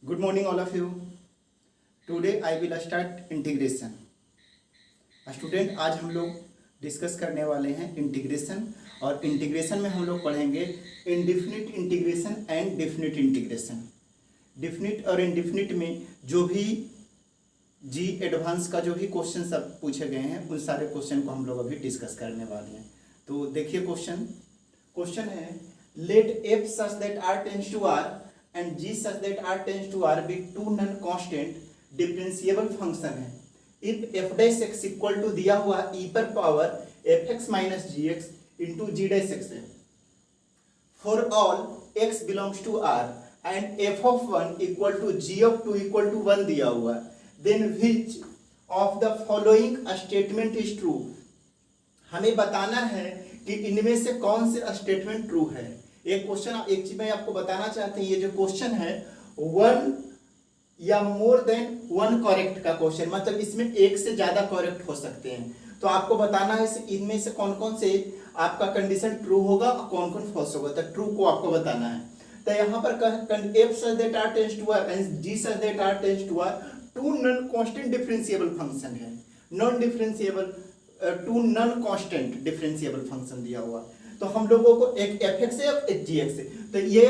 Good morning, all of you. Today I will start integration. Student, आज हम लोग discuss करने वाले हैं इंटीग्रेशन, और इंटीग्रेशन में हम लोग पढ़ेंगे indefinite integration and definite integration. Definite और इनडिफिनिट में जो भी जी एडवांस का जो भी क्वेश्चन सब पूछे गए हैं उन सारे क्वेश्चन को हम लोग अभी डिस्कस करने वाले हैं। तो देखिए क्वेश्चन है let F such that R tends to R and G such that R tends to R be two non constant differentiable function है। If F dash X equal to दिया हुआ ई पर पावर एफ एक्स माइनस जी X into G dash X है for all X belongs to R and F of one equal to ji of two equal to one दिया हुआ, then which of the following statement is true. हमें बताना है कि इनमें से कौन से स्टेटमेंट ट्रू है। एक क्वेश्चन, एक चीज मैं आपको बताना चाहते हैं, ये जो क्वेश्चन है वन या मोर देन वन करेक्ट का क्वेश्चन, मतलब इसमें एक से ज्यादा करेक्ट हो सकते हैं। तो आपको बताना है इनमें से कौन कौन से आपका कंडीशन ट्रू होगा और कौन कौन फॉल्स होगा, तो ट्रू को आपको बताना है। तो यहाँ पर F such that R tends to R and G such that R tends to R two non constant differentiable function है। Non differentiable two non constant differentiable function दिया हुआ, तो हम लोगों को एक एफ एक्स है एक जी एक्स है। तो ये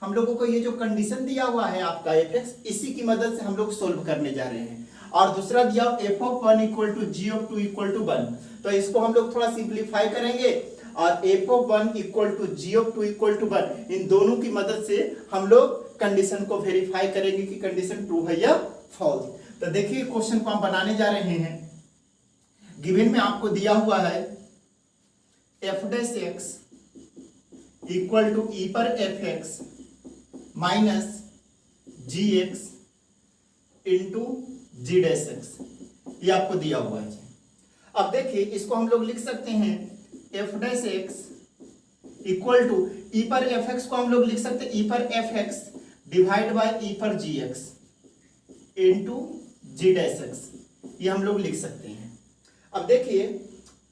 हम लोगों को ये जो कंडीशन दिया हुआ है आपका एफ एक्स, इसी की मदद से हम लोग सोल्व करने जा रहे हैं। और दूसरा दिया F of one equal to ji of two equal to one, तो इसको हम लोग थोड़ा सिंप्लीफाई करेंगे और F of one equal to ji of two equal to one, इन दोनों की मदद से हम लोग कंडीशन को वेरीफाई करेंगे कि कंडीशन ट्रू है या फॉल्स। तो देखिए क्वेश्चन को हम बनाने जा रहे हैं। गिवन में आपको दिया हुआ है F dash X equal to ई पर एफ एक्स माइनस जी X into G dash X, ये आपको दिया हुआ है। अब देखिए इसको हम लोग लिख सकते हैं F dash X equal to ई पर एफ एक्स को हम लोग लिख सकते हैं ई पर F X divide by E पर G X into G dash X, ये हम लोग लिख सकते हैं। अब देखिए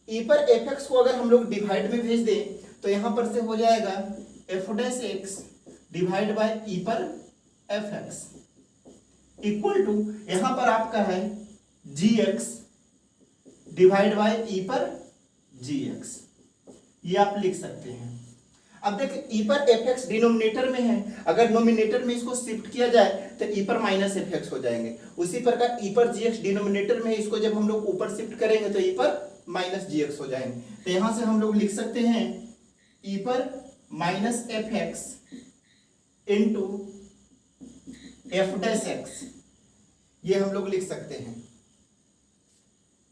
ई पर एफ एक्स को अगर हम लोग डिवाइड में भेज दें तो यहां पर से हो जाएगा F dash X divide by E पर एफ एक्स इक्वल टू यहां पर आपका है G X divide by E पर जी एक्स, ये आप लिख सकते हैं। अब देखिए ई पर एफ एक्स डिनोमिनेटर में है, अगर नोमिनेटर में इसको शिफ्ट किया जाए तो ई पर माइनस एफ एक्स हो जाएंगे। उसी प्रकार ई पर जी एक्स डिनोमिनेटर में, इसको जब हम लोग ऊपर शिफ्ट करेंगे तो ई पर माइनस जी एक्स हो जाएंगे। तो यहां से हम लोग लिख सकते हैं ई पर minus F X into F dash X, ये हम लोग लिख सकते हैं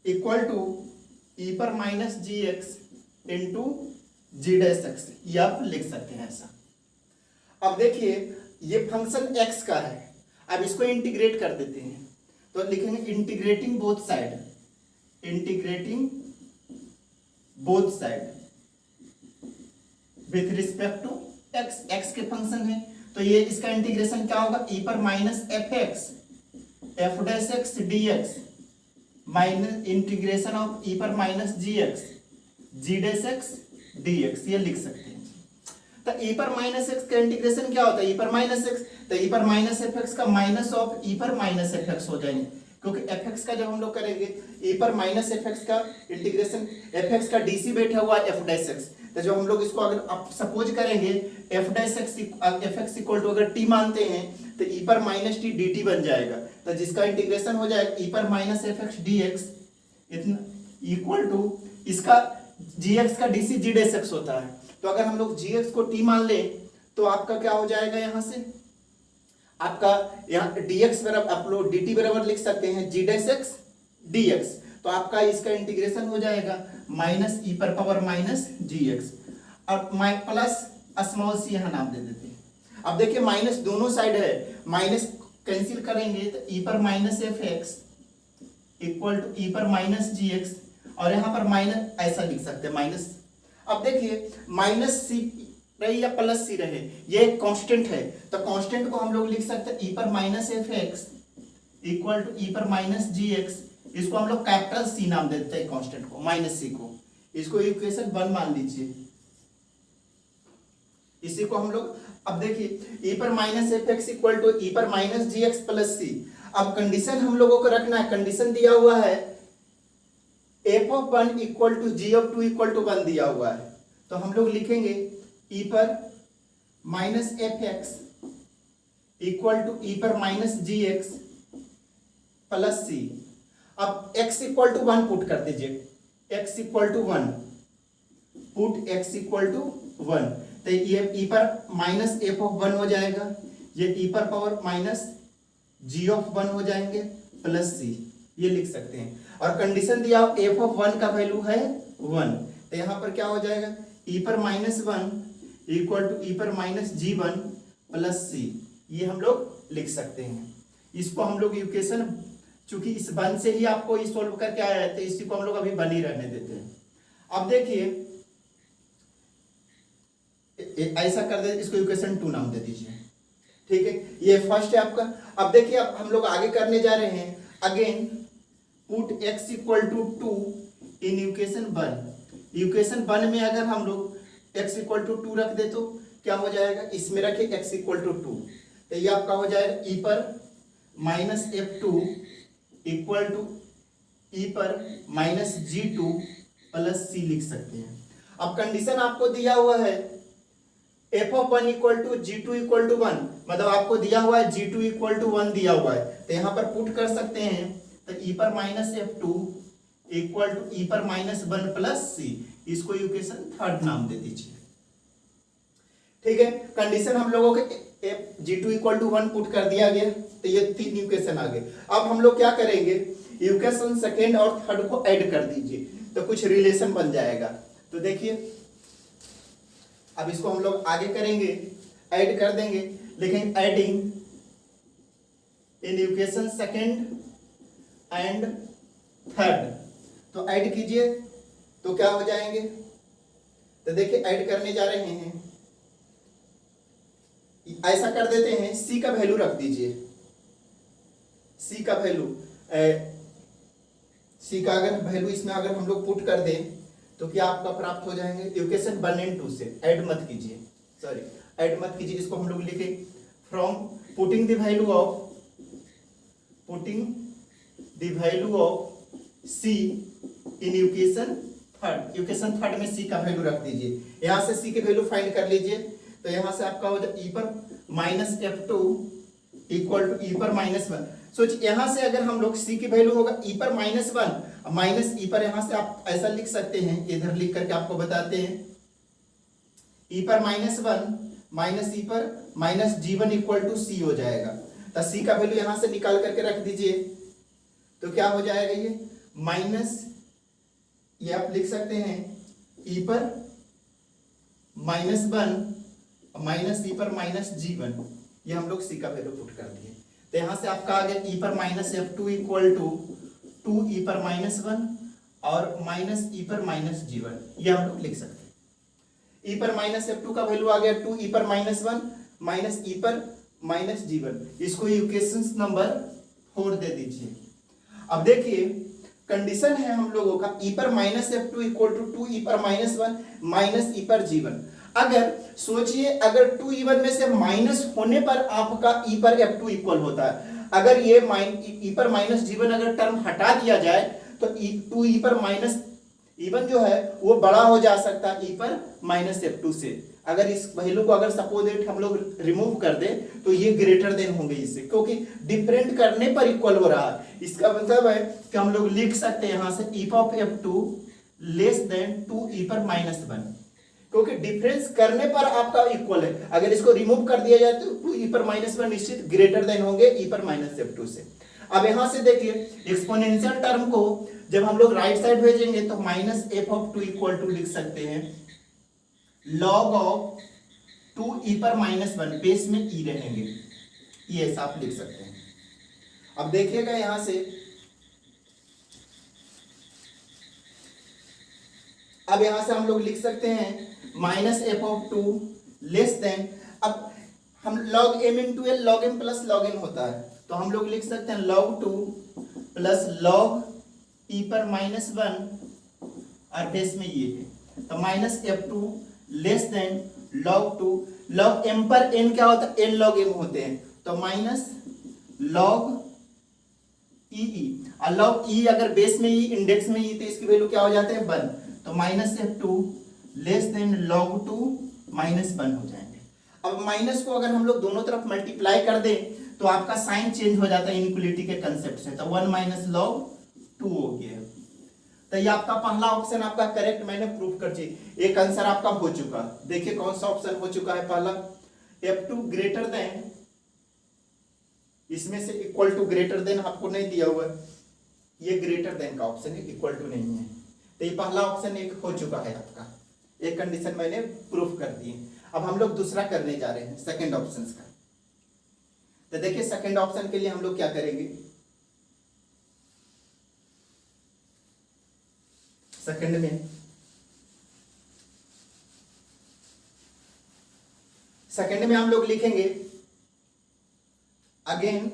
इक्वल टू ई पर माइनस जी X into G dash X, ये आप लिख सकते हैं ऐसा। अब देखिए ये फंक्शन एक्स का है, अब इसको इंटीग्रेट कर देते हैं तो लिखेंगे integrating both side, integrating both side with respect to X, X के फंक्शन है तो ये इसका इंटीग्रेशन क्या होगा ई पर minus F X F dash X D X minus integration of E पर माइनस जी X G dash X D X, ये लिख सकते हैं। तो ई पर माइनस एक्स का इंटीग्रेशन क्या होता है ई पर माइनस एक्स, तो ई पर माइनस एफ एक्स का माइनस ऑफ ई पर माइनस एफ एक्स हो जाएंगे, क्योंकि एफ एक्स का जब हम लोग करेंगे ई पर माइनस एफ एक्स का इंटीग्रेशन, एफ एक्स का डीसी बैठा हुआ एफ डैश एक्स, तो जो हम लोग इसको अगर आप सपोज करेंगे F dash X F x equal to अगर टी मानते हैं तो ई पर माइनस टी डी टी बन जाएगा, तो जिसका इंटीग्रेशन हो जाएगा ई पर minus F x D x इतना इक्वल टू इसका जी एक्स का डी सी जी डैश एक्स होता है। तो अगर हम लोग जी एक्स को टी मान लें तो आपका क्या हो जाएगा, यहाँ से आपका यहाँ डी एक्स बराबर आप लोग डी टी बराबर लिख सकते हैं जी डैश एक्स डी एक्स, तो आपका इसका इंटीग्रेशन हो जाएगा माइनस ई पर पावर माइनस जी एक्स और प्लस स्मॉल सी यहाँ नाम दे देते हैं। अब देखिए माइनस दोनों साइड है, माइनस कैंसिल करेंगे तो ई पर minus F x equal to ई पर माइनस जी एक्स, और यहाँ पर माइनस ऐसा लिख सकते हैं माइनस। अब देखिए माइनस सी रहे या प्लस सी रहे, ये एक कांस्टेंट है तो कांस्टेंट को हम लोग लिख सकते हैं ई पर minus F x equal to ई पर माइनस जी एक्स, इसको हम लोग कैपिटल सी नाम देते हैं कांस्टेंट को, माइनस सी को, इसको इक्वेशन 1 मान लीजिए। इसी को हम लोग, अब देखिए e पर minus F x equal to ई पर माइनस जी एक्स प्लस सी। अब कंडीशन हम लोगों को रखना है, कंडीशन दिया हुआ है f of one equal to ji of two equal to one दिया हुआ है, तो हम लोग लिखेंगे e पर minus F x equal to ई पर माइनस जी एक्स प्लस सी। अब x equal to one put कर दीजिए, x equal to one, put x equal to one, तो ये e पर माइनस एफ ऑफ वन हो जाएगा, ये e पर power minus G of one हो जाएंगे प्लस सी, ये लिख सकते हैं। और कंडीशन दिया एफ ऑफ वन का वैल्यू है वन, तो यहाँ पर क्या हो जाएगा e पर माइनस वन इक्वल टू ई पर minus g one plus c, ये हम लोग लिख सकते हैं। इसको हम लोग इक्वेशन, चूंकि इस वन से ही आपको ये सोल्व करके आया है, तो इसी को हम लोग अभी बनी रहने देते हैं। अब देखिए ऐसा कर दे, इसको इक्वेशन 2 नाम दे दीजिए, ठीक है, ये फर्स्ट है आपका। अब देखिए अब हम लोग आगे करने जा रहे हैं, again put x equal to 2 in equation 1। Equation 1 में अगर हम लोग x इक्वल टू 2 रख दे तो क्या हो जाएगा, इसमें रखे x इक्वल टू 2, तो ये आपका हो जाएगा e पर minus F two equal to ई पर minus g two plus c लिख सकते हैं। अब कंडीशन आपको दिया हुआ है f of one equal to g two equal to one, मतलब आपको दिया हुआ है g two equal to one दिया हुआ है, तो यहाँ पर पुट कर सकते हैं, तो ई पर minus F two equal to ई पर माइनस वन प्लस सी, इसको इक्वेशन 3 नाम दे दीजिए, ठीक है। कंडीशन हम लोगों के g two equal to one put कर दिया गया, तो ये 3 इक्वेशन आ गए। अब हम लोग क्या करेंगे, इक्वेशन सेकेंड और थर्ड को ऐड कर दीजिए, तो कुछ रिलेशन बन जाएगा। तो देखिए अब इसको हम लोग आगे करेंगे, ऐड कर देंगे, लेकिन adding in equation second and third, तो ऐड कीजिए तो क्या हो जाएंगे, तो देखिए ऐड करने जा रहे हैं, ऐसा कर देते हैं, c का वैल्यू रख दीजिए, c का वैल्यू, c का अगर वैल्यू इसमें अगर हम लोग पुट कर दें तो क्या आपका प्राप्त हो जाएंगे, इक्वेशन 1 एंड 2 से ऐड मत कीजिए, सॉरी ऐड मत कीजिए, इसको हम लोग लिखे from putting the value of c in equation third में c का वैल्यू रख दीजिए, यहां से c की वैल्यू फाइंड कर लीजिए, तो यहां से आपका हो जाए e पर minus F two equal to ई पर माइनस वन। सोच यहां से अगर हम लोग c की वैल्यू होगा e पर माइनस वन, माइनस ई पर यहां से आप ऐसा लिख सकते हैं, इधर लिख करके आपको बताते हैं, e पर माइनस वन माइनस ई पर minus g one equal to c हो जाएगा, तो c का वैल्यू यहां से निकाल करके रख दीजिए, तो क्या हो जाएगा ये माइनस, ये आप लिख सकते हैं e पर माइनस वन माइनस ई पर माइनस जी वन, ये हम लोग c का वैल्यू पुट कर दिए, तो यहां से आपका आ गया e पर minus F two equal to 2 E पर माइनस वन और माइनस ई पर माइनस जी वन, ये हम लोग लिख सकते हैं। e पर माइनस एफ टू का वैल्यू आ गया 2 ई पर माइनस वन माइनस ई पर माइनस जी वन, इसको इक्वेशन नंबर 4 दे दीजिए। अब देखिए कंडीशन है हम लोगों का e पर minus F two equal to 2 E पर माइनस वन माइनस ई पर जी वन। अगर सोचिए अगर 2 ई1 में से माइनस होने पर आपका e पर एफ टू इक्वल होता है, अगर ये ई पर माइनस जी1 अगर टर्म हटा दिया जाए तो 2 ई पर माइनस ई1 जो है वो बड़ा हो जा सकता है e पर माइनस एफ टू से। अगर इस वैल्यू को अगर सपोज इट हम लोग रिमूव कर दे तो ये ग्रेटर देन होंगे इससे, क्योंकि डिफरेंट करने पर इक्वल हो रहा है। इसका मतलब है कि हम लोग लिख सकते हैं यहां से e of F two less then 2 E पर माइनस वन, क्योंकि डिफरेंस करने पर आपका इक्वल है। अगर इसको रिमूव कर दिया जाए तो 2 ई पर माइनस वन निश्चित ग्रेटर देन होंगे e पर माइनस एफ टू से। अब यहां से देखिए एक्सपोनेंशियल टर्म को जब हम लोग राइट साइड भेजेंगे तो minus F of two equal to लिख सकते हैं लॉग ऑफ 2 ई पर माइनस वन, बेस में e रहेंगे, ये ऐसा आप लिख सकते हैं। अब देखिएगा यहां से, अब यहां से हम लोग लिख सकते हैं minus F of two less than, अब हम log M into L log M plus log N होता है, तो हम लोग लिख सकते हैं log two plus log E पर माइनस वन और बेस में ये है, तो minus F two less than log 2 log m पर n क्या होता है, n log m होते हैं, तो माइनस log ई और log ई अगर बेस में ई इंडेक्स में ई तो इसकी वैल्यू क्या हो जाते हैं 1, तो minus F2 less than log 2 minus 1 हो जाएंगे। अब माइनस को अगर हम लोग दोनों तरफ मल्टीप्लाई कर दें तो आपका साइन चेंज हो जाता है इनइक्वालिटी के कंसेप्ट से, तो 1 माइनस log 2 हो गया। तो ये आपका पहला ऑप्शन आपका करेक्ट मैंने प्रूव कर दी, एक आंसर आपका हो चुका। देखिए कौन सा ऑप्शन हो चुका है पहला, F2 ग्रेटर देन, इसमें से इक्वल टू ग्रेटर देन आपको नहीं दिया हुआ है, ये ग्रेटर देन का ऑप्शन है, इक्वल टू नहीं है, तो ये पहला ऑप्शन एक हो चुका है आपका, एक कंडीशन मैंने प्रूफ कर दी। अब हम लोग दूसरा करने जा रहे हैं सेकंड ऑप्शन का। तो देखिए सेकंड ऑप्शन के लिए हम लोग क्या करेंगे, सेकंड में हम लोग लिखेंगे अगेन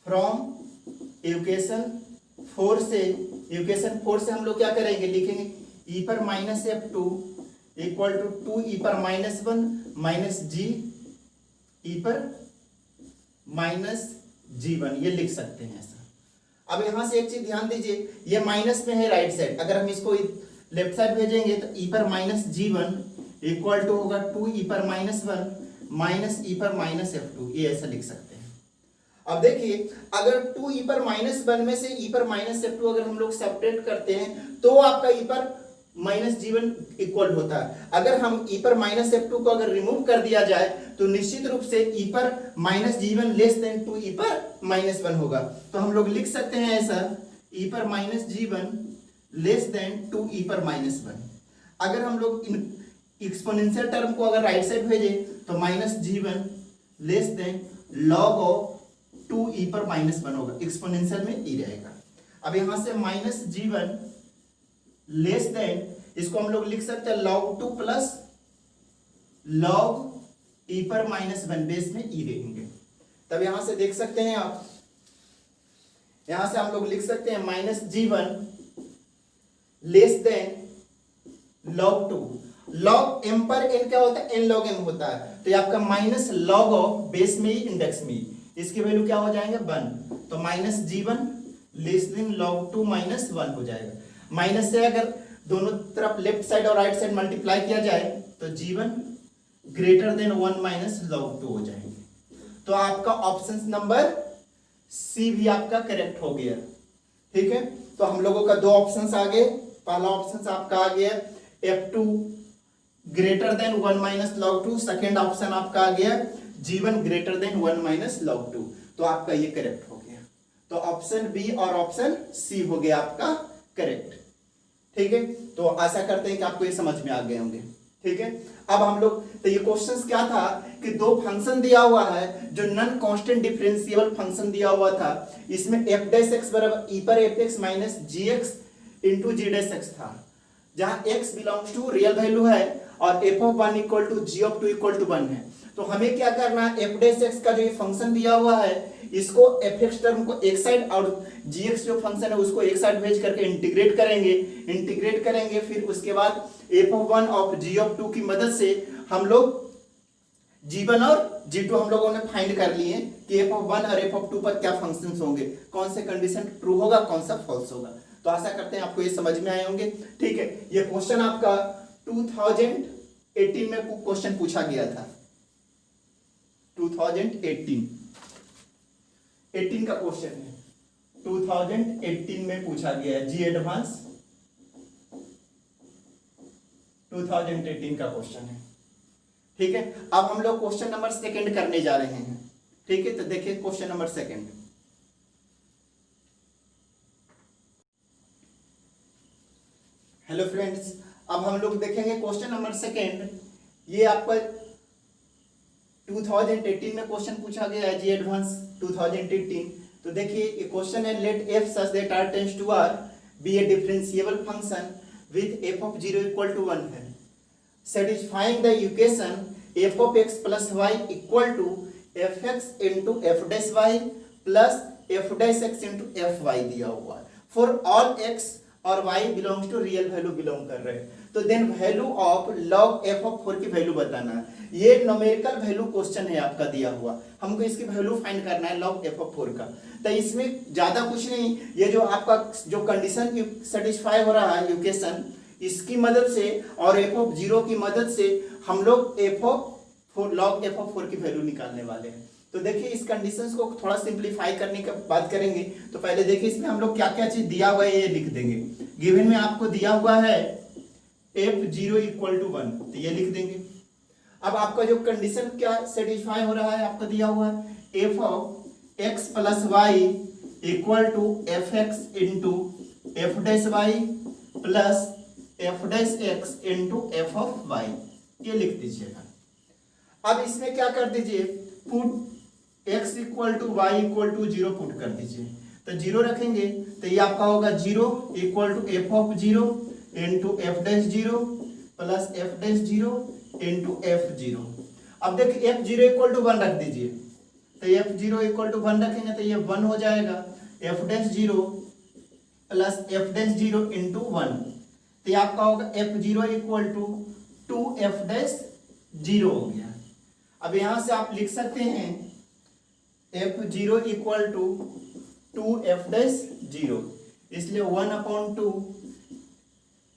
फ्रॉम इक्वेशन 4 से, इक्वेशन 4 से हम लोग क्या करेंगे, लिखेंगे e पर minus F2 equal to 2 e पर माइनस 1 माइनस जी e पर माइनस G1, ये लिख सकते हैं ऐसा। अब यहां से एक चीज ध्यान दीजिए, ये माइनस में है राइट साइड, अगर हम इसको लेफ्ट साइड भेजेंगे तो e पर माइनस G1 इक्वल टू होगा 2 e पर माइनस 1 माइनस e पर माइनस F2, ये ऐसा लिख सकते हैं। अब देखिए अगर 2 e पर माइनस 1 में से e पर माइनस F2 अगर हम लोग सेपरेट करते हैं तो आपका e पर माइनस G1 इक्वल होता है। अगर हम e पर माइनस F2 को अगर रिमूव कर दिया जाए तो निश्चित रूप से e पर minus G1 less than 2 e पर माइनस 1 होगा, तो हम लोग लिख सकते हैं ऐसा e पर minus G1 less than 2 e पर माइनस 1। अगर हम लोग एक्सपोनेंशियल टर्म को अगर राइट साइड भेजें तो minus G1 less than log of 2 e पर माइनस 1 होगा, एक्सपोनेंशियल में e रहेगा। अब यहां से माइनस G1 लेस देन, इसको हम लोग लिख सकते हैं log 2 प्लस log e पर माइनस 1, बेस में e रहेंगे। तब यहां से देख सकते हैं आप, यहां से हम लोग लिख सकते हैं minus G1 less than log 2, log m पर n क्या होता है, n log m होता है, तो ये आपका माइनस log ऑफ बेस में ही इंडेक्स में, इसकी वैल्यू क्या हो जाएगा 1, तो minus G1 less than log 2 minus 1 हो जाएगा। माइनस से अगर दोनों तरफ लेफ्ट साइड और राइट साइड मल्टीप्लाई किया जाए तो G1 greater than 1 minus log 2 हो जाएंगे। तो आपका ऑप्शन नंबर सी भी आपका करेक्ट हो गया। ठीक है, तो हम लोगों का दो ऑप्शंस आ गए, पहला ऑप्शन आपका आ गया F2 greater than 1 minus log 2, second option आपका आ गया G1 greater than 1 minus log 2, तो आपका ये करेक्ट हो गया। तो ऑप्शन बी और ऑप्शन सी हो गया आपका करेक्ट। ठीक है, तो आशा करते हैं कि आपको ये समझ में आ गए होंगे। ठीक है, अब हम लोग, तो ये क्वेश्चंस क्या था कि दो फंक्शन दिया हुआ है जो नॉन कांस्टेंट डिफरेंशिएबल फंक्शन दिया हुआ था, इसमें f डैश x बराबर e पर fx minus gx into g dash x था, जहां x belongs to real value है और f of 1 equal to g of 2 equal to 1 है। तो हमें क्या करना है, f डैश x का जो ये फंक्शन दिया हुआ है इसको fx टर्म को एक साइड और gx जो फंक्शन है उसको एक साइड भेज करके इंटीग्रेट करेंगे, फिर उसके बाद f ऑफ 1 और g ऑफ 2 की मदद से हम लोग g1 और g2 हम लोगों ने फाइंड कर लिए कि f ऑफ 1 और f ऑफ 2 पर क्या फंक्शंस होंगे, कौन से कंडीशन ट्रू होगा, कौन सा फॉल्स होगा। तो आशा करते हैं आपको ये समझ में आए होंगे। ठीक है, ये क्वेश्चन आपका 2018 में क्वेश्चन पूछा गया था, 2018 का क्वेश्चन है, 2018 में पूछा गया है, जी एडवांस 2018 का क्वेश्चन है। ठीक है, अब हम लोग क्वेश्चन नंबर सेकंड करने जा रहे हैं। ठीक है, तो देखिए question number second, hello friends, अब हम लोग देखेंगे क्वेश्चन नंबर सेकंड। ये आपका 2018 में क्वेश्चन पूछा गया है, जी एडवांस 2018। तो देखिए ये क्वेश्चन है, late f such that r tends to r be a differentiable function with f of 0 equal to 1 है, satisfying the equation f of x plus y equal to fx into f dash y plus f dash x into fy दिया हुआ है, for all x और y belongs to real value belong कर रहे हैं। तो then value of log f of 4 की value बताना है। ये न्यूमेरिकल वैल्यू क्वेश्चन है आपका दिया हुआ, हमको इसकी वैल्यू फाइंड करना है log f ऑफ 4 का। तो इसमें ज्यादा कुछ नहीं, ये जो आपका जो कंडीशन सेटिस्फाई हो रहा है इक्वेशन, इसकी मदद से और f ऑफ 0 की मदद से हम लोग log f ऑफ 4 की वैल्यू निकालने वाले हैं। तो देखिए इस कंडीशंस को थोड़ा सिंपलीफाई करने की बात करेंगे। तो पहले देखिए इसमें हम लोग क्या क्या चीज दिया हुआ है ये लिख देंगे। गिवन में आपको दिया हुआ है f0 इक्वल टू 1, तो ये लिख देंगे। अब आपका जो कंडीशन क्या सेटिस्फाई हो रहा है, आपका दिया हुआ है f of x plus Y equal to F X into F dash Y plus F dash X into F of Y, ये लिख दीजिएगा। अब इसमें क्या कर दीजिए, put x equal to Y equal to 0 put कर दीजिए। तो 0 रखेंगे तो ये आपका होगा 0 equal to F of 0 into F dash 0 plus F dash 0 into F 0। अब देखिए f0 इक्वल टू 1 रख दीजिए, तो f0 इक्वल टू 1 रखेंगे तो ये 1 हो जाएगा, F dash 0 plus F dash 0 into 1, तो ये आपका होगा f0 equal to 2 F dash 0 हो गया। अब यहां से आप लिख सकते हैं f0 equal to 2 F dash 0, इसलिए 1/2,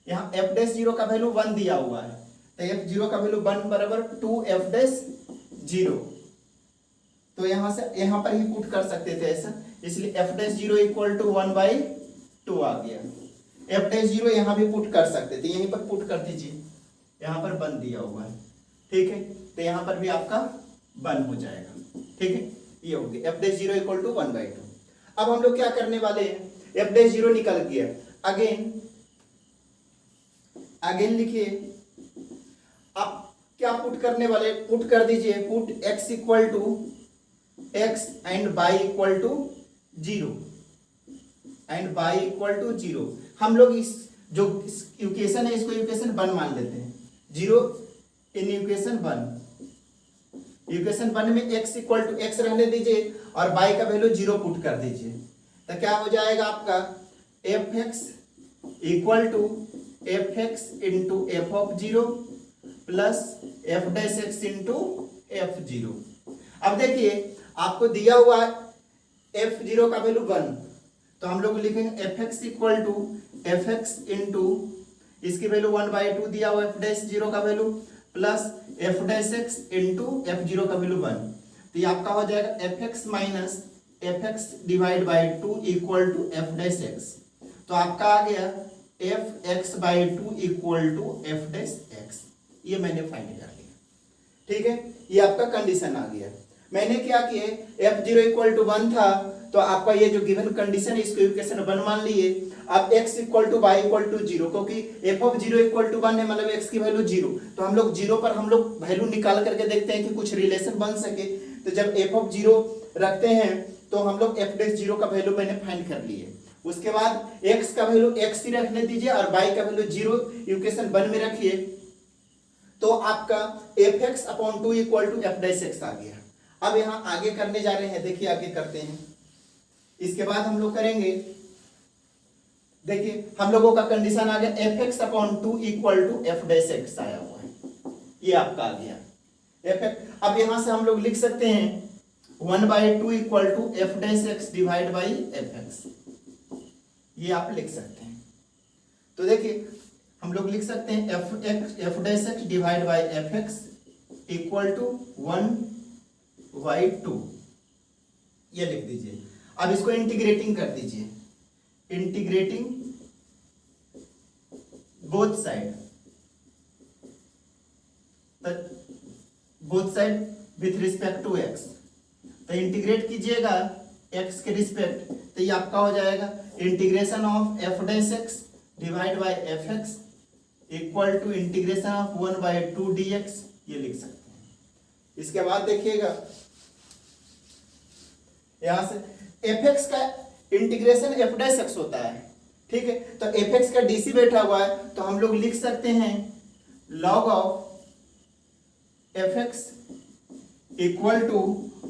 यहाँ एफ डैश 0 का वैल्यू 1 दिया हुआ है, तो f0 का वैल्यू 1 बराबर 2 एफ डैश 0। तो यहां से यहां पर ही पुट कर सकते थे ऐसा, इसलिए एफ डैश 0 इक्वल टू 1/2 आ गया। एफ डैश 0 यहाँ भी पुट कर सकते थे, यहीं पर पुट कर दीजिए, यहाँ पर 1 दिया हुआ है, ठीक है, तो यहाँ पर भी आपका 1 हो जाएगा, ठीक है, ये हो गया एफ डैश 0 इक्वल टू 1/2। अब हम लोग क्या करने वाले हैं, एफ डैश 0 निकल गया, अगेन लिखिए। अब क्या पुट करने वाले, पुट कर दीजिए, put x equal to x and y equal to 0 and y equal to 0। हम लोग इस जो इक्वेशन है इसको इक्वेशन 1 मान लेते हैं, 0 इन इक्वेशन 1। इक्वेशन 1 में x इक्वल टू x रहने दीजिए और y का वैल्यू 0 पुट कर दीजिए, तो क्या हो जाएगा आपका F x equal to F X into F of 0 plus F dash X into F 0। अब देखिए आपको दिया हुआ f0 का वैल्यू 1, तो हम लोग लिखेंगे F x equal to F X into इसकी वैल्यू 1/2 दिया हुआ एफ डैश 0 का value plus F dash X into F 0 का वैल्यू 1, तो ये आपका हो जाएगा F X minus F X divide by 2 equal to F dash X. तो आपका आ गया F X by 2 equal to F dash X, ये मैंने फाइंड कर लिया, ठीक है, ये आपका कंडीशन आ गया। मैंने क्या किया, f0 इक्वल टू 1 था, तो आपका ये जो गिवन कंडीशन है इसको इक्वेशन 1 मान लिए। अब x equal to y equal to 0, क्योंकि f ऑफ 0 इक्वल टू 1 है, मतलब x की वैल्यू 0, तो हम लोग 0 पर हम लोग वैल्यू निकाल करके देखते हैं कि कुछ रिलेशन बन सके। तो जब f ऑफ 0 रखते हैं तो हम लोग f डैश 0 का वैल्यू मैंने फाइंड कर लिए। उसके बाद x का वैल्यू x ही रखने दीजिए और y का वैल्यू 0 इक्वेशन 1 में रखिए, तो आपका fx/2 equal to F dash x आ गया। अब यहाँ आगे करने जा रहे हैं, देखिए आगे करते हैं। इसके बाद हम लोग करेंगे, देखिए हम लोगों का कंडीशन आ गया fx/2 equal to F dash X आया हुआ है, ये आपका आ गया fx। अब यहां से हम लोग लिख सकते हैं 1/2 equal to F dash X divide by F X, ये आप लिख सकते हैं। तो देखिए हम लोग लिख सकते हैं F dash X divide by F x equal to 1/2, ये लिख दीजिए। अब इसको इंटीग्रेटिंग कर दीजिए, integrating both side, both side with respect to X, तो इंटीग्रेट कीजिएगा एक्स के रिस्पेक्ट, तो ये आपका हो जाएगा integration of F dash X divide by F x equal to integration of 1/2 dx, ये लिख सकते हैं। इसके बाद देखिएगा यहां से एफ एक्स का इंटीग्रेशन एफ डैश एक्स होता है, ठीक है, तो एफ एक्स का डीसी बैठा हुआ है, तो हम लोग लिख सकते हैं log of f x equal to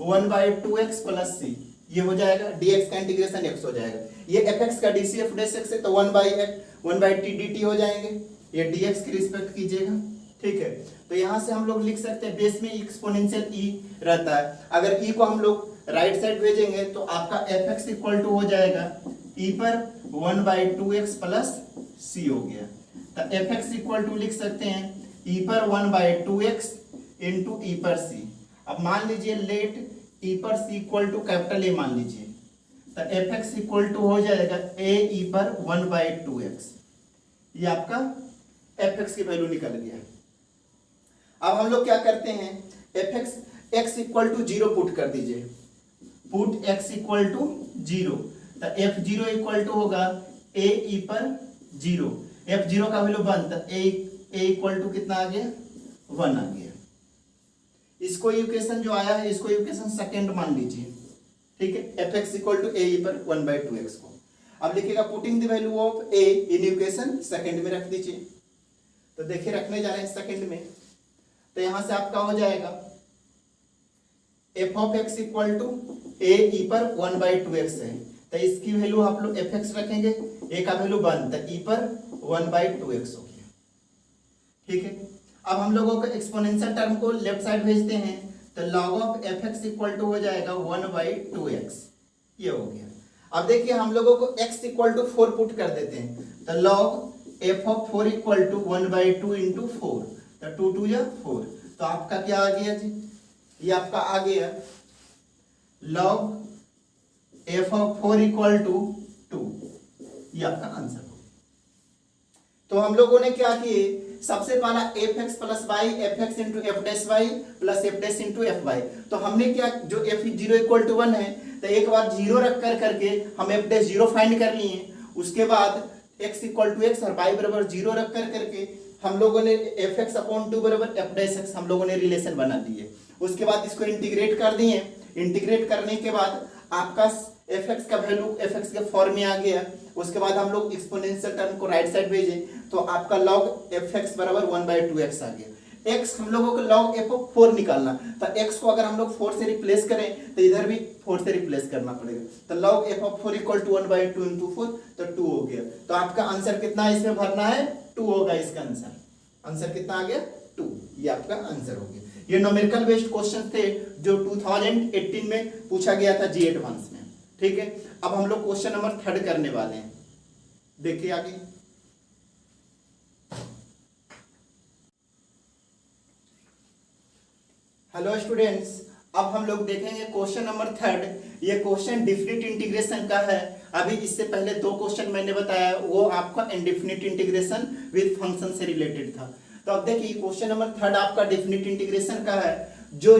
1/2x plus c, ये हो जाएगा dx का इंटीग्रेशन x हो जाएगा। ये एफ एक्स का डीसी एफ डैश एक्स है, तो 1/t dt हो जाएंगे, ये dx की रिस्पेक्ट कीजिएगा, ठीक है। तो यहाँ से हम लोग लिख सकते हैं बेस में एक्सपोनेंशियल e रहता है, अगर e को हम लोग राइट साइड भेजेंगे तो आपका fx इक्वल टू हो जाएगा e पर 1/2x प्लस c हो गया। तो fx इक्वल टू लिख सकते हैं e पर 1/2x इंटू e पर c। अब मान लीजिए लेट e पर c equal to capital A मान लीजिए, तो fx इक्वल टू हो जाएगा a e पर 1/2x। ये आपका fx की वैल्यू निकल गया। अब हम लोग क्या करते हैं, fx x equal to 0 put कर दीजिए, पुट x इक्वल टू 0, तो f0 इक्वल टू होगा a e पर 0, f0 का वैल्यू 1, तो a इक्वल टू कितना आ गया 1 आ गया। इसको इक्वेशन जो आया है इसको इक्वेशन सेकंड मान लीजिए, ठीक है। fx equal to a e पर 1/2x को अब लिखिएगा putting the value of a in equation second में रख दीजिए। तो देखिए रखने जा रहे हैं सेकंड में, तो यहां से आपका हो जाएगा f of x equal to a e पर 1/2x है, तो इसकी वैल्यू आप लोग fx रखेंगे, a का वैल्यू 1, तो e पर 1/2x हो गया, ठीक है। अब हम लोगों को एक्सपोनेंशियल टर्म को लेफ्ट साइड भेजते हैं, तो log of fx equal to हो जाएगा 1/2x, ये हो गया। अब देखिए हम लोगों को x इक्वल टू 4 पुट कर देते हैं, तो log f of 4 equal to 1/2 into 4, तो 2 2 या 4, तो आपका क्या आ गया जी, ये आपका आ गया log f of 4 equal to 2, ये आपका आंसर हो। तो हम लोगों ने क्या किए, सबसे पहला fx plus y fx into F dash Y plus F dash into F Y, तो हमने क्या जो f0 इक्वल टू 1 है तो एक बार 0 रख करके हम एफ डैश 0 फाइंड कर लिए, उसके बाद x इक्वल टू x और y बराबर 0 रख करके हम लोगों ने fx अपॉन 2 बराबर एफ डैश x हम लोगों ने रिलेशन बना दिए। उसके बाद इसको इंटीग्रेट कर दिए, इंटीग्रेट करने के बाद आपका fx का वैल्यू fx के फॉर्म में आ गया। उसके बाद हम लोग एक्सपोनेंशियल टर्म को राइट साइड भेजे तो आपका log fx बराबर 1/2x आ गया। x हम लोगों को log f ऑफ 4 निकालना, तो x को अगर हम लोग 4 से रिप्लेस करें तो इधर भी 4 से रिप्लेस करना पड़ेगा, तो log f of 4 equal to 1/2 into 4, तो 2 हो गया। तो आपका आंसर कितना है इसमें भरना है, 2 होगा इसका आंसर। आंसर कितना आ गया 2, ये आपका आंसर हो गया। ये न्यूमेरिकल बेस्ड क्वेश्चन थे जो 2018 में पूछा गया था जी एडवांस में, ठीक है। अब हम लोग क्वेश्चन नंबर 3 करने वाले हैं, देखिए आगे। हेलो स्टूडेंट्स, अब हम लोग देखेंगे क्वेश्चन नंबर 3। ये क्वेश्चन डिफिनिट इंटीग्रेशन का है। अभी इससे पहले 2 क्वेश्चन मैंने बताया वो आपका इनडिफिनिट इंटीग्रेशन विद फंक्शन से रिलेटेड था। तो अब देखिए क्वेश्चन नंबर 3 आपका डिफिनिट इंटीग्रेशन का है जो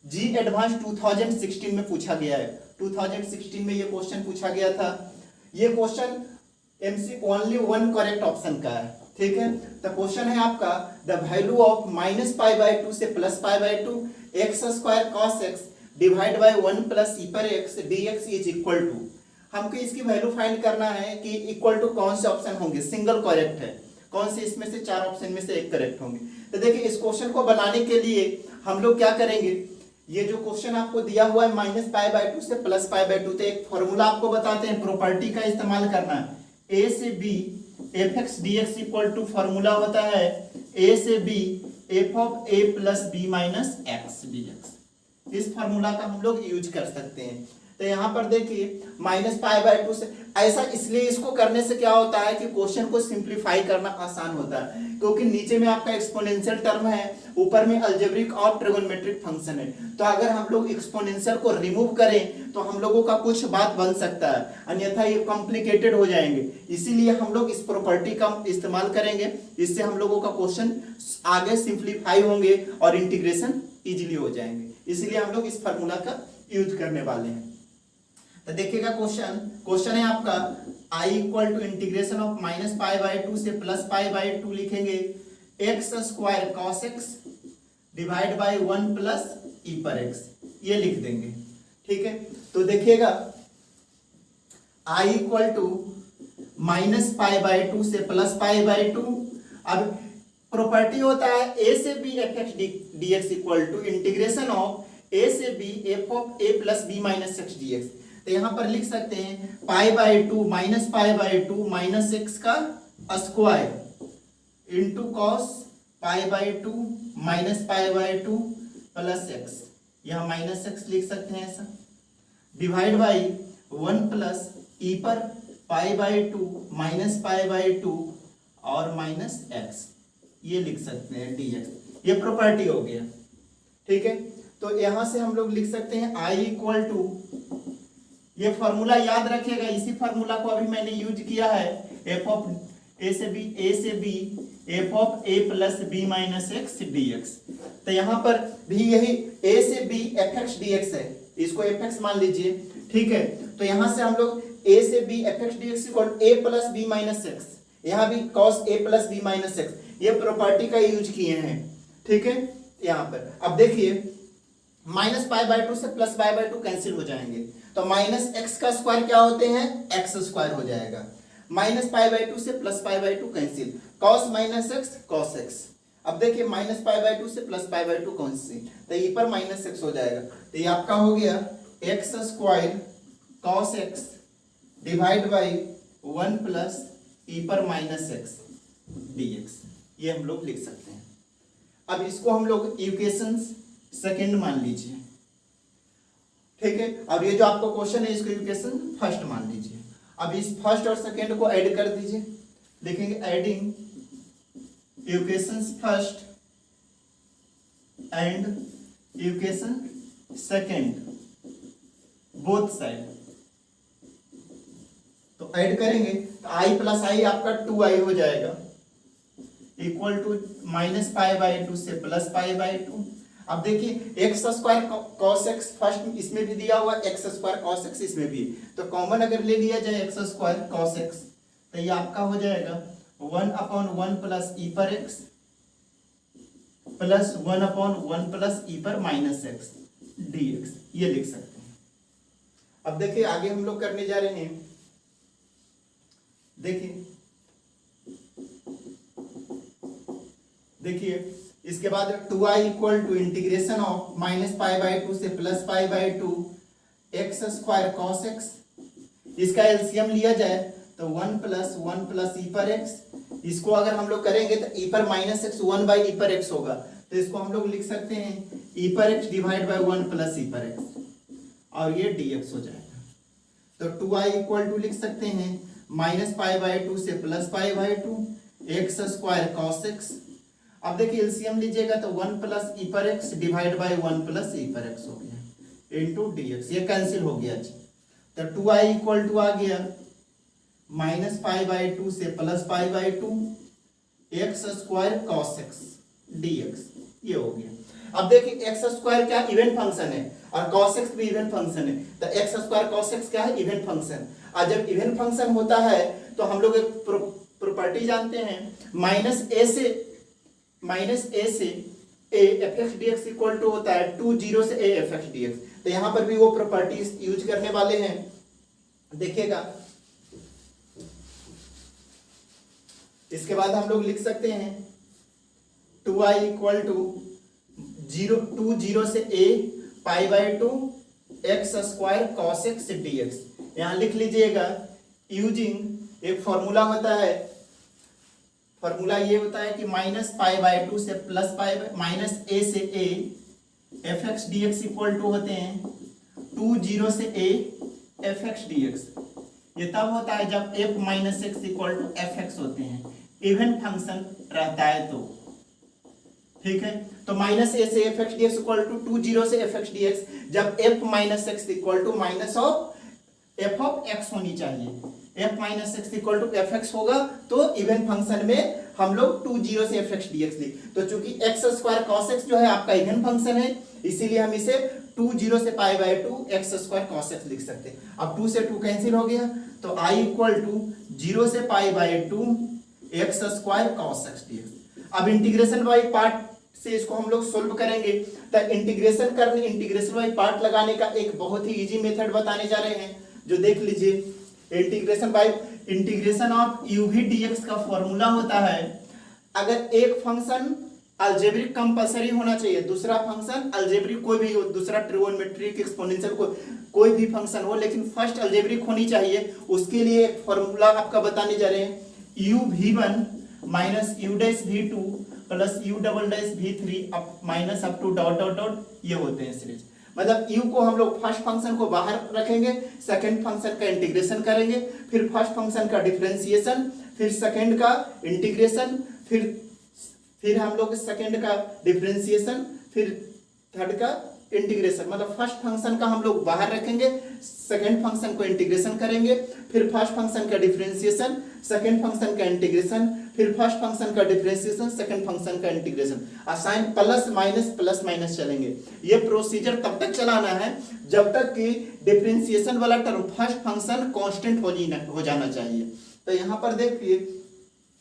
जी एडवांस 2016 में पूछा गया है। 2016 में ये क्वेश्चन पूछा गया था। ये question MC only 1 correct option का है, ठीक है। तो क्वेश्चन है आपका द वैल्यू ऑफ -π/2 से +π/2 x² cos x divide by 1 plus e पर x dx is equal to. हमको इसकी वैल्यू फाइंड करना है कि इक्वल टू कौन से ऑप्शन होंगे, सिंगल करेक्ट है, कौन से इसमें से 4 ऑप्शन में से एक करेक्ट होंगे। तो देखिए इस क्वेश्चन को बनाने के लिए हम लोग क्या करेंगे, ये जो क्वेश्चन आपको दिया हुआ है -π/2 से +π/2, तो एक फॉर्मूला आपको बताते हैं, प्रॉपर्टी का इस्तेमाल करना है। a से b fx dx equal to formula होता है a से b f of a plus b minus x dx। इस फॉर्मूला का हम लोग यूज कर सकते हैं। तो यहाँ पर देखिए -π/2 से, ऐसा इसलिए इसको करने से क्या होता है कि क्वेश्चन को सिंप्लीफाई करना आसान होता है, क्योंकि नीचे में आपका एक्सपोनेंशियल टर्म है, ऊपर में अलजेब्रिक और ट्रिगोनोमेट्रिक फंक्शन है। तो अगर हम लोग एक्सपोनेंशियल को रिमूव करें तो हम लोगों का कुछ बात बन सकता है, अन्यथा ये कॉम्प्लिकेटेड हो जाएंगे। इसीलिए हम लोग इस प्रॉपर्टी का इस्तेमाल करेंगे, इससे हम लोगों का क्वेश्चन आगे सिंप्लीफाई होंगे और इंटीग्रेशन इजिली हो जाएंगे। इसलिए हम लोग इस फॉर्मूला का यूज करने वाले हैं। तो देखिएगा क्वेश्चन है आपका I equal to integration of -π/2 से +π/2 लिखेंगे x² cos x divide by 1 plus e पर x, ये लिख देंगे, ठीक है। तो देखिएगा I इक्वल टू -π/2 से +π/2। अब प्रॉपर्टी होता है a से b fx dx equal to integration of a से b f of a plus b minus x dx। तो यहाँ पर लिख सकते हैं π/2 -π/2 माइनस x का square into cos π/2 minus π/2 plus x, यहाँ माइनस एक्स लिख सकते हैं ऐसा, डिवाइड बाई 1 प्लस ई पर π/2 माइनस π/2 और माइनस एक्स, ये लिख सकते हैं dx। ये प्रॉपर्टी हो गया, ठीक है। तो यहां से हम लोग लिख सकते हैं I इक्वल टू, ये फॉर्मूला याद रखिएगा, इसी फॉर्मूला को अभी मैंने यूज किया है, एफ ऑफ ए से B F of A plus B minus X dx। तो यहाँ पर भी यही a से b fx dx है, इसको fx मान लीजिए, ठीक है। तो यहाँ से हम लोग a से b fx dx equal a plus B minus X, यहाँ भी cos a plus B minus X, ये प्रॉपर्टी का यूज किए हैं, ठीक है। यहाँ पर अब देखिए माइनस π/2 से प्लस π/2 कैंसिल हो जाएंगे, तो माइनस एक्स का स्क्वायर क्या होते हैं, एक्स स्क्वायर हो जाएगा, माइनस π/2 से plus π/2 cancel, cos minus x cos x. अब देखिए माइनस π/2 से प्लस π/2 कैंसिल, तो ये पर माइनस एक्स हो जाएगा, तो ये आपका हो गया x square cos x divide by 1 plus e पर माइनस एक्स dx, ये हम लोग लिख सकते हैं। अब इसको हम लोग इक्वेशन सेकंड मान लीजिए, ठीक है। अब ये जो आपको क्वेश्चन है इसको इक्वेशन फर्स्ट मान लीजिए। अब इस फर्स्ट और सेकंड को ऐड कर दीजिए, देखेंगे adding equations first and equation second both side, तो ऐड करेंगे तो i प्लस आई आपका 2i हो जाएगा इक्वल टू माइनस π/2 से प्लस π/2। अब देखिए x square cos x first इसमें भी दिया हुआ, एक्स स्क्वायर cos एक्स इसमें भी, तो कॉमन अगर ले लिया जाए एक्स स्क्वायर cos एक्स, तो ये आपका हो जाएगा 1/1 प्लस ई पर एक्स प्लस 1/1 प्लस ई पर माइनस एक्स dx, ये लिख सकते हैं। अब देखिए आगे हम लोग करने जा रहे हैं, देखिए इसके बाद 2i equal to integration of minus π/2 से plus π/2 x square cos x, इसका एलसीएम लिया जाए तो 1 प्लस ई पर एक्स, इसको अगर हम लोग करेंगे तो ई पर माइनस एक्स 1 बाई ई पर एक्स होगा, तो इसको हम लोग लिख सकते हैं ई पर x divide by 1 plus e पर एक्स, और ये dx हो जाएगा। तो 2i इक्वल टू लिख सकते हैं माइनस π/2 से plus π/2 x square cos x. अब देखिए एलसीएम लीजिएगा तो 1 प्लस ई पर x divide by 1 plus e पर एक्स हो गया इनटू dx, ये कैंसिल हो गया जी। तो 2i इक्वल टू आ गया माइनस π/2 से plus π/2 x square cos x dx, ये हो गया। अब देखिए एक्स स्क्वायर क्या इवन फंक्शन है और cos एक्स भी इवन फंक्शन है, तो एक्स स्क्वायर cos एक्स क्या है, इवन फंक्शन। और जब इवन फंक्शन होता है तो हम लोग एक प्रॉपर्टी जानते हैं, माइनस ए से a fx dx equal to होता है 2 0 से a fx dx, तो यहाँ पर भी वो प्रॉपर्टी यूज करने वाले हैं, देखिएगा। इसके बाद हम लोग लिख सकते हैं 2i इक्वल टू 2 0 से a π/2 x square cos x dx, यहाँ लिख लीजिएगा यूजिंग एक फॉर्मूला होता है, फॉर्मूला ये होता है कि माइनस π/2 से प्लस माइनस a से a fx dx equal to होते हैं 2 0 से a fx dx, ये तब होता है जब f minus X equal to fx होते हैं, इवन फंक्शन रहता है तो, ठीक है। तो माइनस a से fx dx इक्वल टू 2 0 से fx dx, जब f minus X equal to minus of f of x होनी चाहिए, f minus X equal to fx होगा तो इवन फंक्शन में हम लोग 2 0 से fx dx लिख, तो चूंकि x स्क्वायर cos x जो है आपका इवन फंक्शन है, इसीलिए हम इसे 2 0 से π/2 एक्स स्क्वायर cos x लिख सकते हैं। अब 2 से 2 कैंसिल हो गया, तो i इक्वल टू 0 से π/2 x square cos x dx। अब इंटीग्रेशन बाई पार्ट से इसको हम लोग सोल्व करेंगे, तो इंटीग्रेशन बाई पार्ट लगाने का एक बहुत ही इजी मेथड बताने जा रहे हैं, जो देख लीजिए। Integration of u v dx का फॉर्मूला होता है, अगर एक फंक्शन अलजेब्रिक कंपलसरी होना चाहिए, दूसरा फंक्शन अलजेब्रिक कोई भी हो, दूसरा ट्रिगोनोमेट्रिक एक्सपोनेंशियल कोई भी फंक्शन हो, लेकिन फर्स्ट अलजेब्रिक होनी चाहिए, उसके लिए एक फॉर्मूला आपका बताने जा रहे हैं। u v1 minus you dash v2 plus U double dash v3 up minus up to dot dot dot, ये होते हैं सीरीज। मतलब u को हम लोग फर्स्ट फंक्शन को बाहर रखेंगे, सेकंड फंक्शन का इंटीग्रेशन करेंगे, फिर फर्स्ट फंक्शन का डिफरेंशिएशन, फिर सेकंड का इंटीग्रेशन, फिर हम लोग सेकंड का डिफरेंशिएशन, फिर थर्ड का इंटीग्रेशन। मतलब फर्स्ट फंक्शन का हम लोग बाहर रखेंगे, सेकंड फंक्शन को इंटीग्रेशन करेंगे, फिर फर्स्ट फंक्शन का डिफरेंशिएशन, सेकंड फंक्शन का इंटीग्रेशन, फिर फर्स्ट फंक्शन का डिफरेंशिएशन, सेकंड फंक्शन का इंटीग्रेशन। असाइन प्लस माइनस चलेंगे। ये प्रोसीजर तब तक चलाना है जब तक कि डिफरेंशिएशन वाला टर्म फर्स्ट फंक्शन कांस्टेंट हो जाना चाहिए। तो यहाँ पर देखिए,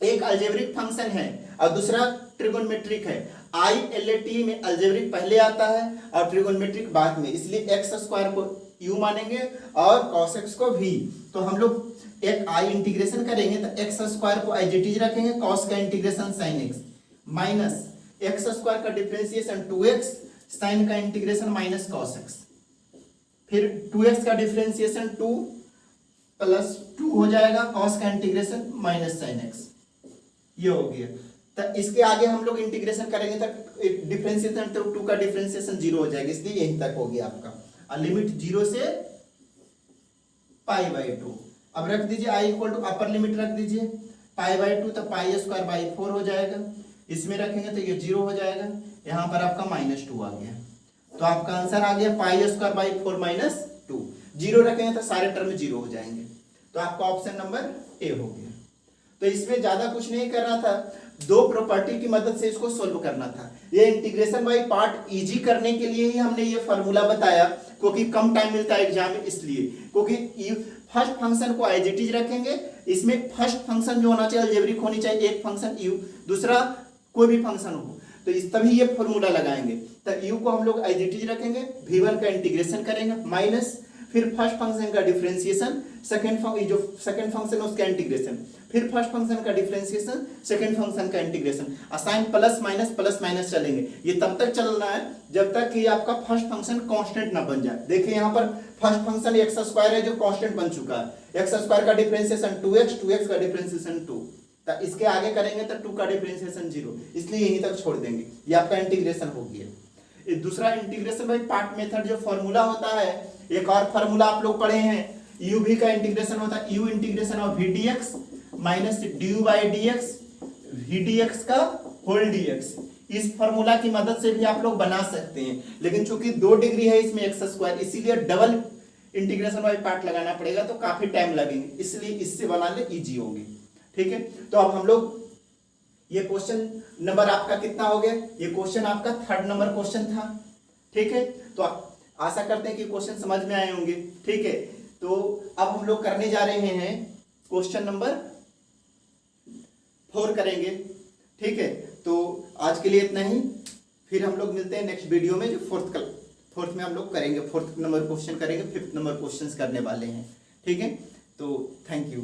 एक अलजेब्रिक फंक्शन है और दूसरा ट्रिगोनोमेट्रिक है। ILAT में अलजेब्रिक पहले आता है और ट्रिगोनोमेट्रिक बाद में, इसलिए एक्स स्क्वायर को u मानेंगे और cos x को v। तो हम लोग एक i इंटीग्रेशन करेंगे तो एक्स स्क्वायर को IGT रखेंगे, cos का integration sin x minus x square का डिफरेंशिएशन 2x, sin का इंटीग्रेशन माइनस cos x, फिर 2x का डिफरेंशिएशन 2 प्लस 2 हो जाएगा, cos का इंटीग्रेशन माइनस sin x, ये हो गया। तो इसके आगे हम लोग इंटीग्रेशन करेंगे तो डिफरेंशिएशन तो 2 का डिफरेंशिएशन 0 हो जाएगा, इसलिए यहीं तक हो गया आपका। और लिमिट 0 से π/2। अब रख दीजिए i equal to upper limit रख दीजिए π/2, तो π² 4 हो जाएगा। इसमें रखेंगे तो ये 0 हो जाएगा, यहाँ पर आपका -2 आ गया। तो आपका आंसर आ गया π² 4 -2। 0 रखेंगे तो सारे टर्म 0 हो जाएंगे। तो आपका ऑप्शन नंबर ए हो गया। तो इसमें ज्यादा कुछ नहीं करना था, दो प्रॉपर्टी की मदद से इसको सोल्व करना था। ये इंटीग्रेशन बाय पार्ट इजी करने के लिए ही हमने ये फॉर्मूला बताया, क्योंकि कम टाइम मिलता है एग्जाम में, इसलिए क्योंकि फर्स्ट फंक्शन को IGT रखेंगे। इसमें फर्स्ट फंक्शन जो होना चाहिए अलजेब्रिक होनी चाहिए, एक फंक्शन u, दूसरा कोई भी फंक्शन हो, तो इस तभी ये फॉर्मूला लगाएंगे। तो u को हम लोग IGT रखेंगे, v1 का इंटीग्रेशन करेंगे माइनस, फिर फर्स्ट फंक्शन का डिफरेंशिएशन, सेकंड फंक्शन उसका इंटीग्रेशन, फिर फर्स्ट फंक्शन का डिफरेंशिएशन, सेकंड फंक्शन का इंटीग्रेशन। असाइन प्लस माइनस चलेंगे। ये तब तक चलना है जब तक कि आपका फर्स्ट फंक्शन कांस्टेंट ना बन जाए। देखिए यहाँ पर फर्स्ट फंक्शन एक्स स्क्वायर है जो कांस्टेंट बन चुका है। एक्स स्क्वायर का डिफरेंशिएशन 2x का डिफरेंशिएशन 2, तो इसके आगे करेंगे तो 2 का डिफरेंशिएशन 0, इसलिए यहीं तक छोड़ देंगे। ये आपका इंटीग्रेशन हो गया। दूसरा इंटीग्रेशन बाय पार्ट मेथड जो फॉर्मूला होता है, एक और फॉर्मूला आप लोग पढ़े हैं, u का इंटीग्रेशन होता है u integration of v dx minus du/dx v dx का होल dx। इस फॉर्मूला की मदद से भी आप लोग बना सकते हैं, लेकिन चूंकि 2 डिग्री है इसमें एक्स स्क्वायर, इसीलिए डबल इंटीग्रेशन बाय पार्ट लगाना पड़ेगा, तो काफी टाइम लगेंगे, इसलिए इससे बनाने इजी होंगे। ठीक है, तो अब हम लोग ये क्वेश्चन नंबर आपका कितना हो गया? ये क्वेश्चन आपका 3rd नंबर क्वेश्चन था। ठीक है, तो आशा करते हैं कि क्वेश्चन समझ में आए होंगे। ठीक है, तो अब हम लोग करने जा रहे हैं क्वेश्चन नंबर 4 करेंगे। ठीक है, तो आज के लिए इतना ही, फिर हम लोग मिलते हैं नेक्स्ट वीडियो में, जो फोर्थ में हम लोग करेंगे, 4th नंबर क्वेश्चन करेंगे, 5th नंबर क्वेश्चन करने वाले हैं। ठीक है, तो थैंक यू।